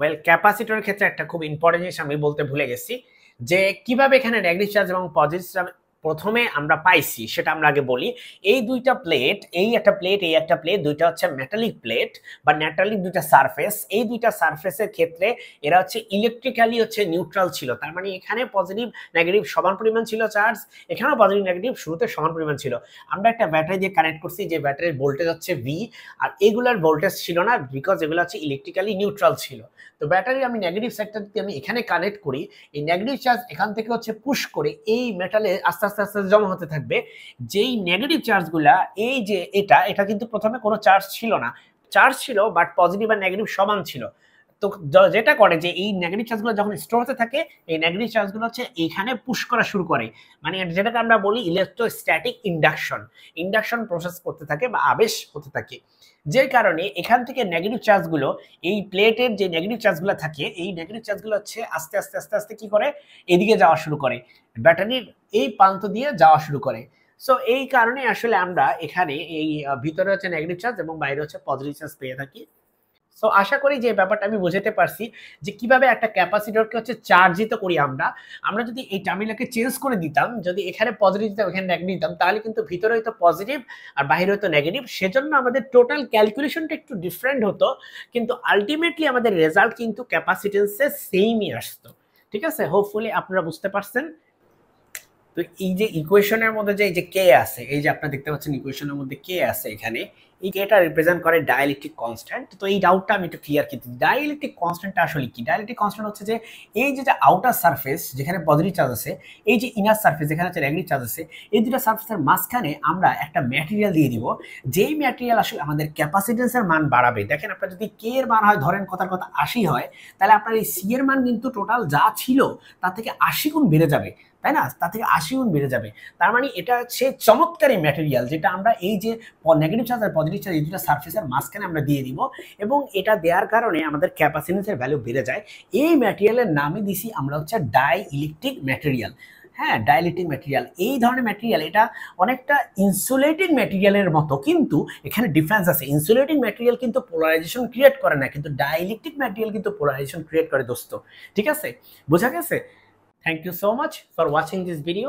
Well, ক্যাপাসিটরের ক্ষেত্রে একটা খুব ইম্পর্টেন্ট জিনিস আমি বলতে ভুলে গেছি, যে কিভাবে এখানে নেগেটিভ চার্জ এবং পজিটিভ চার্জ প্রথমে আমরা পাইছি সেটা আমরা আগে বলি। এই দুইটা প্লেট, এই একটা প্লেট, এই একটা প্লেট, দুইটা হচ্ছে মেটালিক প্লেট বা মেটালিক দুইটা সারফেস। এই দুইটা সারফেসের ক্ষেত্রে এরা হচ্ছে ইলেকট্রিক্যালি হচ্ছে নিউট্রাল ছিল। তার মানে এখানে পজিটিভ নেগেটিভ সমান পরিমাণ ছিল চার্জ, এখানেও পজিটিভ নেগেটিভ শুরুতে সমান পরিমাণ ছিল। আমরা একটা ব্যাটারি দিয়ে কানেক্ট করছি, যে ব্যাটারির ভোল্টেজ হচ্ছে ভি, আর এগুলার ভোল্টেজ ছিল না, বিকজ এগুলো হচ্ছে ইলেকট্রিক্যালি নিউট্রাল ছিল। তো ব্যাটারি আমি নেগেটিভ সাইডটা যদি আমি এখানে কানেক্ট করি, এই নেগেটিভ চার্জ এখান থেকে হচ্ছে পুশ করে এই মেটালে আস্তে আস্তে আস্তে জমা হতে থাকবে। যেই নেগেটিভ চার্জগুলা, এই যে এটা কিন্তু প্রথমে কোনো চার্জ ছিল না, চার্জ ছিল বাট পজিটিভ আর নেগেটিভ সমান ছিল। তো যেটা করে যে এই নেগেটিভ চার্জগুলো যখন স্টোর হতে থাকে, এই নেগেটিভ চার্জগুলো হচ্ছে এখানে পুশ করা শুরু করে, মানে যেটাকে আমরা বলি ইলেকট্রোস্ট্যাটিক ইন্ডাকশন। ইন্ডাকশন প্রসেস করতে থাকে বা আবেশ হতে থাকে, যে কারণে এখান থেকে নেগেটিভ চার্জগুলো, এই প্লেটের যে নেগেটিভ চার্জগুলো থাকে, এই নেগেটিভ চার্জগুলো হচ্ছে আস্তে আস্তে আস্তে আস্তে কি করে, এদিকে যাওয়া শুরু করে, ব্যাটারির এই প্রান্ত দিয়ে যাওয়া শুরু করে। সো এই কারণে আসলে আমরা এখানে এই ভিতরে হচ্ছে নেগেটিভ চার্জ এবং বাইরে হচ্ছে পজিটিভ চার্জ পেয়ে থাকি। সো আশা করি যে ব্যাপারটা আমি বুঝাতে পারছি, যে কিভাবে একটা ক্যাপাসিটরকে হচ্ছে চার্জিত করি আমরা। আমরা যদি এই টার্মিনালকে চেঞ্জ করে দিতাম, যদি এখানে পজিটিভ দিতাম এখানে নেগেটিভ দিতাম, তাহলে কিন্তু ভিতরে হয়তো পজিটিভ আর বাইরে হয়তো নেগেটিভ, সেজন্য আমাদের টোটাল ক্যালকুলেশনটা একটু ডিফারেন্ট হতো, কিন্তু আলটিমেটলি আমাদের রেজাল্ট কিন্তু ক্যাপাসিটেন্সে সেমই আসতো। ঠিক আছে, হোপফুলি আপনারা বুঝতে পারছেন। তো এই যে ইকুয়েশনের মধ্যে যে এই যে কে আছে, এই যে আপনারা দেখতে পাচ্ছেন ইকুয়েশনের মধ্যে কে আছে, এখানে এই কেটা রিপ্রেজেন্ট করে ডাইইলেকট্রিক কনস্ট্যান্ট। তো এই ডাউটটা আমি একটু ক্লিয়ার করতে, ডাইইলেকট্রিক কনস্ট্যান্টটা আসলে কি? ডাইইলেকট্রিক কনস্ট্যান্ট হচ্ছে যে এই যে আউটার সারফেস যেখানে পজিটিভ চার্জ আছে, এই যে ইনার সারফেস যেখানে হচ্ছে নেগেটিভ চার্জ আছে, এই দুটো সারফেসের মাঝখানে আমরা একটা ম্যাটেরিয়াল দিয়ে দিব, যেই ম্যাটেরিয়াল আসলে আমাদের ক্যাপাসিটেন্সের মান বাড়াবে। দেখেন, আপনার যদি কে এর মান হয়, ধরেন কথার কথা 80 হয়, তাহলে আপনার এই সি এর মান কিন্তু টোটাল যা ছিল তার থেকে 80 গুণ বেড়ে যাবে, তাই না? তার থেকে 80 গুণ বেড়ে যাবে। তার মানে এটা হচ্ছে চমৎকারী ম্যাটেরিয়াল, যেটা আমরা এই যে নেগেটিভ চার্জ আর পজিটিভ চার্জ এই দুটো সারফেসের মাঝখানে আমরা দিয়ে দিব, এবং এটা দেওয়ার কারণে আমাদের ক্যাপাসিটেন্সের ভ্যালু বেড়ে যায়। এই ম্যাটেরিয়ালের নামই দিছি আমরা হচ্ছে ডাই ইলেকট্রিক ম্যাটেরিয়াল। হ্যাঁ, ডাইইলেকট্রিক ম্যাটেরিয়াল, এই ধরনের ম্যাটেরিয়াল এটা অনেকটা ইনসুলেটিং ম্যাটেরিয়ালের মতো, কিন্তু এখানে ডিফারেন্স আছে। ইনসুলেটিং ম্যাটেরিয়াল কিন্তু পোলারাইজেশন ক্রিয়েট করে না, কিন্তু ডাইইলেকট্রিক ম্যাটেরিয়াল কিন্তু পোলারাইজেশন ক্রিয়েট করে দোস্ত। ঠিক আছে, বোঝা গেছে? Thank you so much for watching this video.